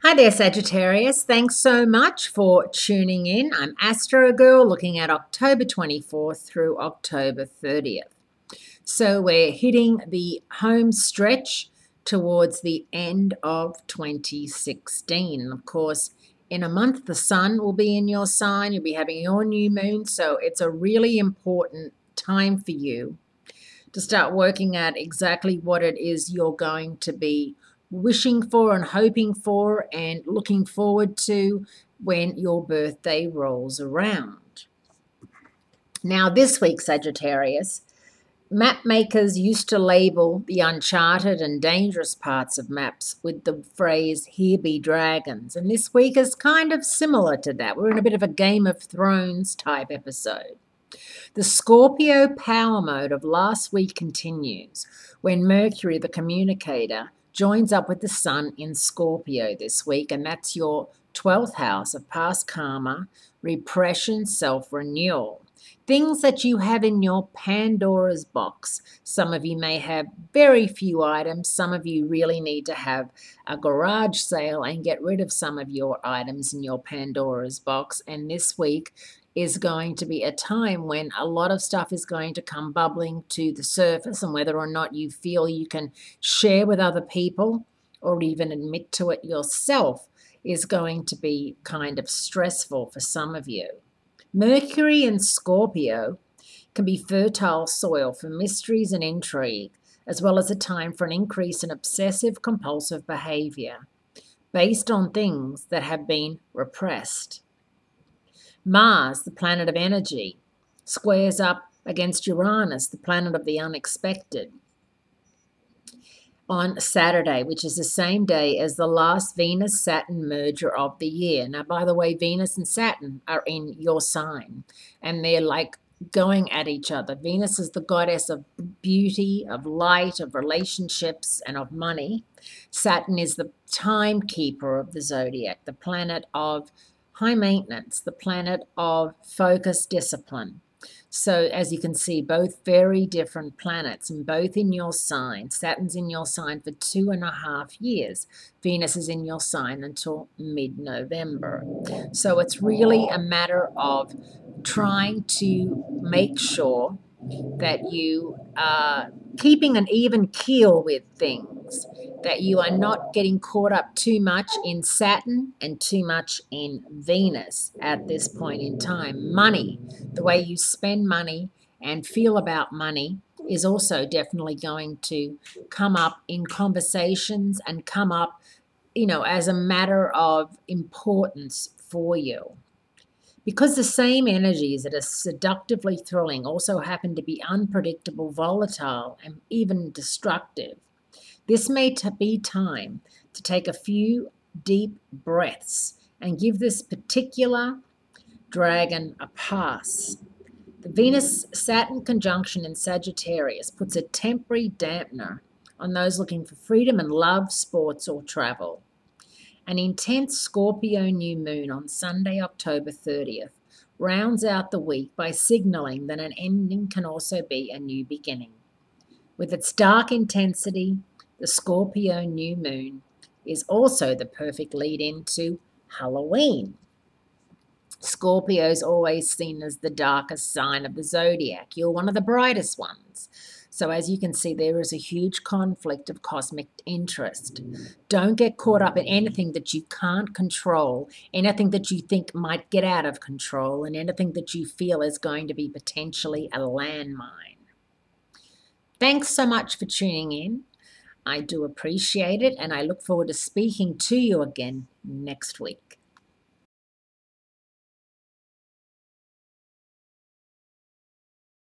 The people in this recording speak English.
Hi there, Sagittarius. Thanks so much for tuning in. I'm Astrogirl looking at October 24th through October 30th. So we're hitting the home stretch towards the end of 2016. And of course, in a month, the sun will be in your sign. You'll be having your new moon. So it's a really important time for you to start working out exactly what it is you're going to be wishing for and hoping for and looking forward to when your birthday rolls around. Now, this week, Sagittarius, map makers used to label the uncharted and dangerous parts of maps with the phrase, "Here be dragons." And this week is kind of similar to that. We're in a bit of a Game of Thrones type episode. The Scorpio power mode of last week continues when Mercury, the communicator, joins up with the Sun in Scorpio this week, and that's your 12th house of past karma, repression, self-renewal. Things that you have in your Pandora's box. Some of you may have very few items. Some of you really need to have a garage sale and get rid of some of your items in your Pandora's box. And this week is going to be a time when a lot of stuff is going to come bubbling to the surface, and whether or not you feel you can share with other people or even admit to it yourself is going to be kind of stressful for some of you. Mercury in Scorpio can be fertile soil for mysteries and intrigue, as well as a time for an increase in obsessive compulsive behavior based on things that have been repressed. Mars, the planet of energy, squares up against Uranus, the planet of the unexpected, on Saturday, which is the same day as the last Venus-Saturn merger of the year. Now, by the way, Venus and Saturn are in your sign, and they're like going at each other. Venus is the goddess of beauty, of light, of relationships, and of money. Saturn is the timekeeper of the zodiac, the planet of high maintenance, the planet of focus, discipline. So as you can see, both very different planets and both in your sign. Saturn's in your sign for 2.5 years. Venus is in your sign until mid-November. So it's really a matter of trying to make sure that you are keeping an even keel with things, that you are not getting caught up too much in Saturn and too much in Venus at this point in time. Money, the way you spend money and feel about money is also definitely going to come up in conversations and come up, as a matter of importance for you. Because the same energies that are seductively thrilling also happen to be unpredictable, volatile, and even destructive, this may be time to take a few deep breaths and give this particular dragon a pass. The Venus-Saturn conjunction in Sagittarius puts a temporary dampener on those looking for freedom in love, sports, or travel. An intense Scorpio new moon on Sunday, October 30th, rounds out the week by signaling that an ending can also be a new beginning. With its dark intensity, the Scorpio new moon is also the perfect lead-in to Halloween. Scorpio is always seen as the darkest sign of the zodiac. You're one of the brightest ones. So as you can see, there is a huge conflict of cosmic interest. Don't get caught up in anything that you can't control, anything that you think might get out of control, and anything that you feel is going to be potentially a landmine. Thanks so much for tuning in. I do appreciate it, and I look forward to speaking to you again next week.